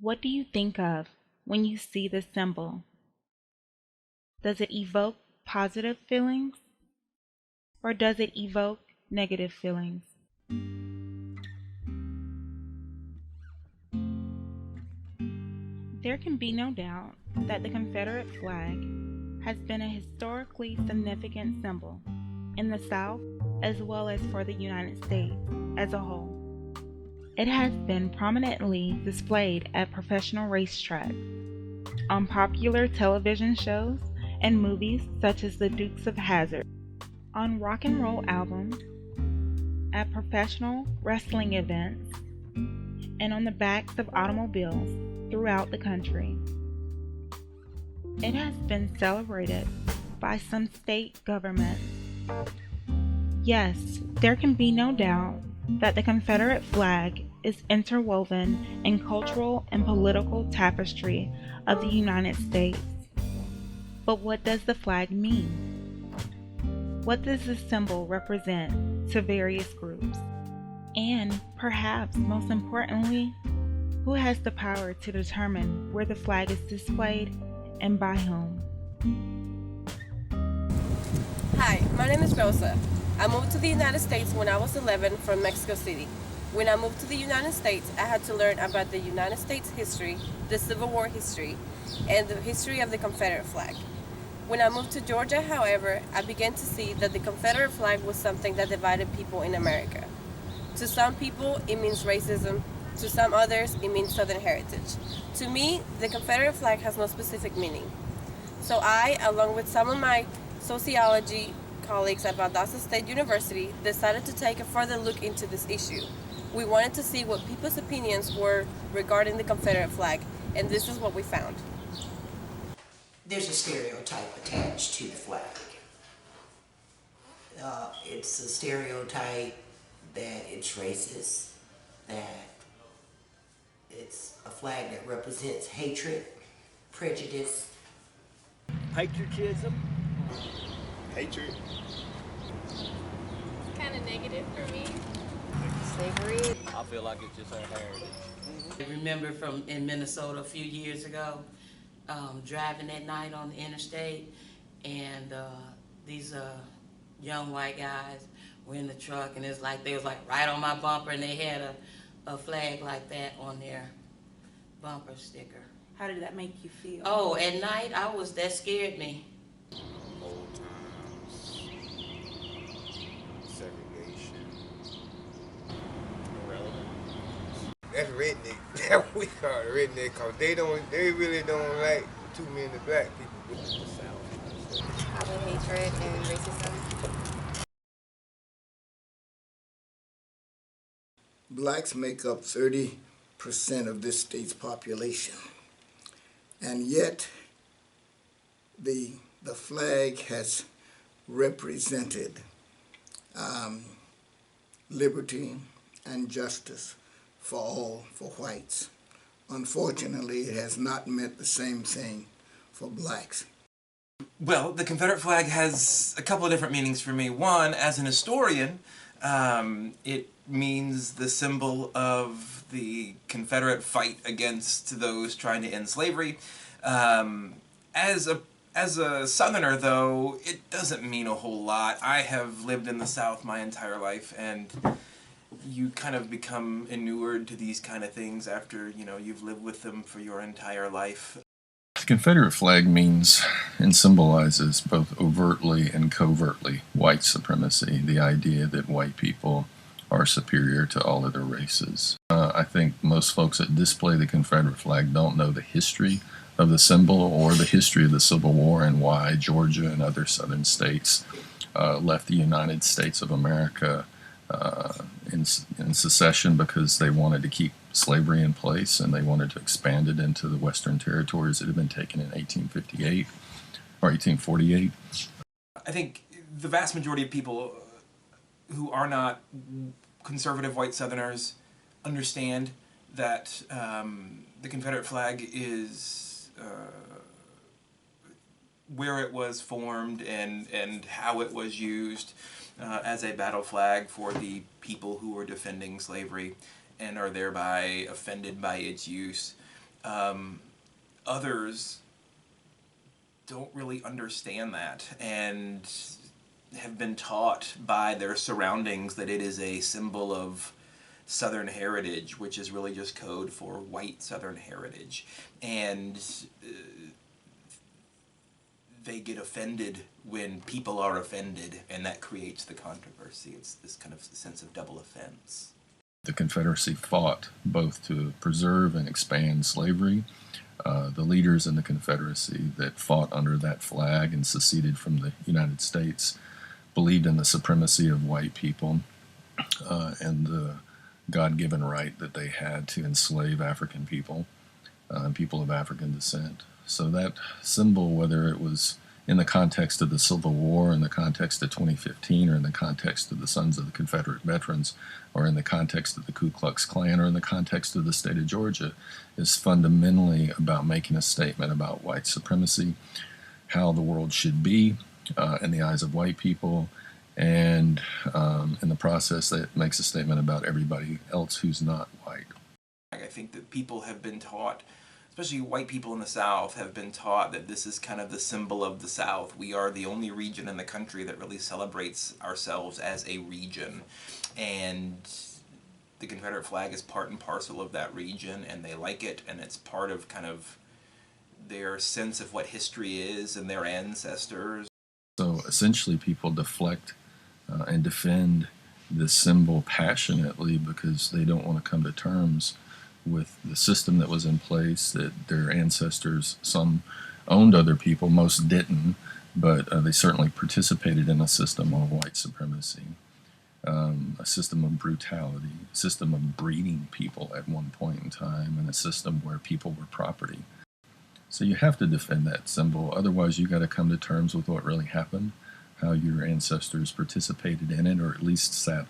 What do you think of when you see the symbol? Does it evoke positive feelings or does it evoke negative feelings? There can be no doubt that the Confederate flag has been a historically significant symbol in the South as well as for the United States as a whole. It has been prominently displayed at professional racetracks, on popular television shows and movies such as The Dukes of Hazzard, on rock and roll albums, at professional wrestling events, and on the backs of automobiles throughout the country. It has been celebrated by some state governments. Yes, there can be no doubt that the Confederate flag is interwoven in cultural and political tapestry of the United States. But what does the flag mean? What does the symbol represent to various groups? And perhaps most importantly, who has the power to determine where the flag is displayed and by whom? Hi, my name is Rosa. I moved to the United States when I was 11 from Mexico City. When I moved to the United States, I had to learn about the United States history, the Civil War history, and the history of the Confederate flag. When I moved to Georgia, however, I began to see that the Confederate flag was something that divided people in America. To some people, it means racism. To some others, it means Southern heritage. To me, the Confederate flag has no specific meaning. So I, along with some of my sociology colleagues at Valdosta State University, decided to take a further look into this issue. We wanted to see what people's opinions were regarding the Confederate flag, and this is what we found. There's a stereotype attached to the flag. It's a stereotype that it's racist, that it's a flag that represents hatred, prejudice. Patriotism. Hatred. Kind of negative for me. Slavery. I feel like it's just our heritage. I remember from in Minnesota a few years ago, driving at night on the interstate, and these young white guys were in the truck, and it's like they was like right on my bumper, and they had a flag like that on their bumper sticker. How did that make you feel? Oh, at night that scared me. Old times. Segregation. Irrelevant. That's redneck. That's what we call it, redneck, cause they really don't like too many black people. Probably hatred and racism. Blacks make up 30% of this state's population. And yet, the flag has represented liberty and justice for whites. Unfortunately, it has not meant the same thing for blacks. Well, the Confederate flag has a couple of different meanings for me. One, as an historian, it means the symbol of the Confederate fight against those trying to end slavery. As a Southerner, though, it doesn't mean a whole lot. I have lived in the South my entire life, and you kind of become inured to these kind of things after, you've lived with them for your entire life. The Confederate flag means and symbolizes both overtly and covertly white supremacy, the idea that white people are superior to all other races. I think most folks that display the Confederate flag don't know the history of the symbol or the history of the Civil War and why Georgia and other southern states left the United States of America in secession because they wanted to keep slavery in place and they wanted to expand it into the western territories that had been taken in 1858 or 1848. I think the vast majority of people who are not conservative white Southerners understand that the Confederate flag is where it was formed and how it was used as a battle flag for the people who were defending slavery and are thereby offended by its use. Others don't really understand that and have been taught by their surroundings that it is a symbol of Southern heritage, which is really just code for white Southern heritage. And they get offended when people are offended, and that creates the controversy. It's this kind of sense of double offense. The Confederacy fought both to preserve and expand slavery. The leaders in the Confederacy that fought under that flag and seceded from the United States believed in the supremacy of white people and the God-given right that they had to enslave African people, people of African descent. So that symbol, whether it was in the context of the Civil War, in the context of 2015, or in the context of the Sons of the Confederate Veterans, or in the context of the Ku Klux Klan, or in the context of the state of Georgia, is fundamentally about making a statement about white supremacy, how the world should be in the eyes of white people, and in the process that makes a statement about everybody else who's not white. I think that people have been taught, especially white people in the South, have been taught that this is kind of the symbol of the South. We are the only region in the country that really celebrates ourselves as a region. And the Confederate flag is part and parcel of that region, and they like it, and it's part of kind of their sense of what history is and their ancestors. So essentially people deflect and defend this symbol passionately because they don't want to come to terms with the system that was in place, that their ancestors, some owned other people, most didn't, but they certainly participated in a system of white supremacy, a system of brutality, a system of breeding people at one point in time, and a system where people were property. So you have to defend that symbol, otherwise you got to come to terms with what really happened, how your ancestors participated in it, or at least sat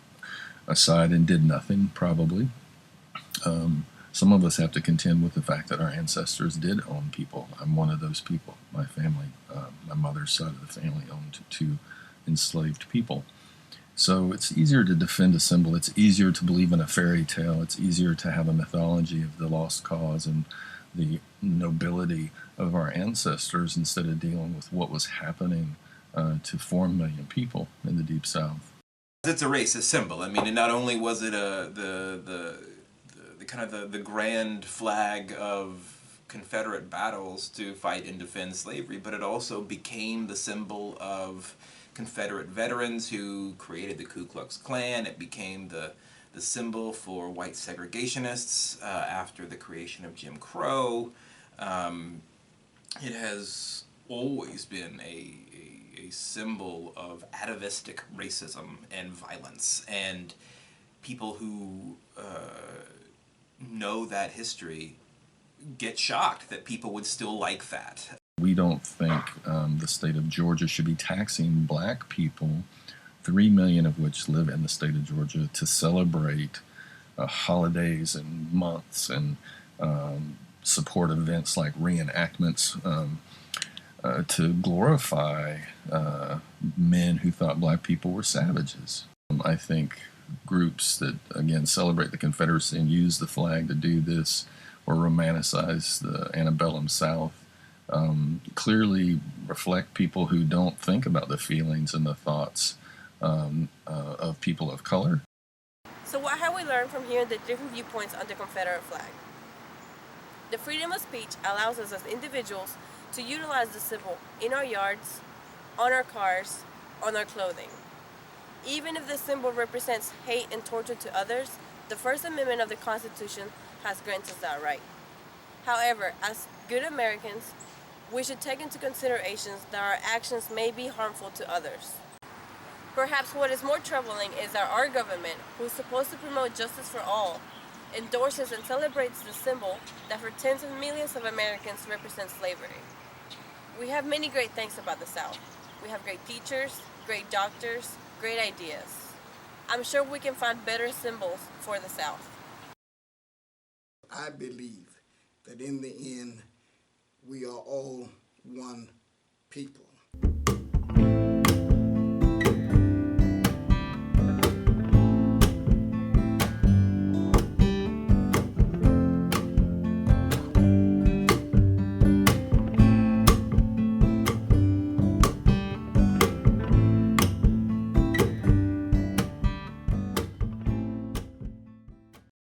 aside and did nothing, probably. Some of us have to contend with the fact that our ancestors did own people. I'm one of those people. My family, my mother's side of the family owned 2 enslaved people. So it's easier to defend a symbol. It's easier to believe in a fairy tale. It's easier to have a mythology of the lost cause and the nobility of our ancestors instead of dealing with what was happening to 4 million people in the Deep South. It's a racist symbol. I mean, and not only was it the grand flag of Confederate battles to fight and defend slavery, but it also became the symbol of Confederate veterans who created the Ku Klux Klan. It became the symbol for white segregationists after the creation of Jim Crow. It has always been a symbol of atavistic racism and violence, and people who know that history get shocked that people would still like that. We don't think the state of Georgia should be taxing black people, 3 million of which live in the state of Georgia, to celebrate holidays and months and support events like reenactments to glorify men who thought black people were savages. I think groups that, again, celebrate the Confederacy and use the flag to do this or romanticize the antebellum South clearly reflect people who don't think about the feelings and the thoughts of people of color. So what have we learned from hearing the different viewpoints on the Confederate flag? The freedom of speech allows us as individuals to utilize the symbol in our yards, on our cars, on our clothing. Even if the symbol represents hate and torture to others, the First Amendment of the Constitution has granted us that right. However, as good Americans, we should take into consideration that our actions may be harmful to others. Perhaps what is more troubling is that our government, who is supposed to promote justice for all, endorses and celebrates the symbol that for tens of millions of Americans represents slavery. We have many great things about the South. We have great teachers, great doctors, great ideas. I'm sure we can find better symbols for the South. I believe that in the end, we are all one people.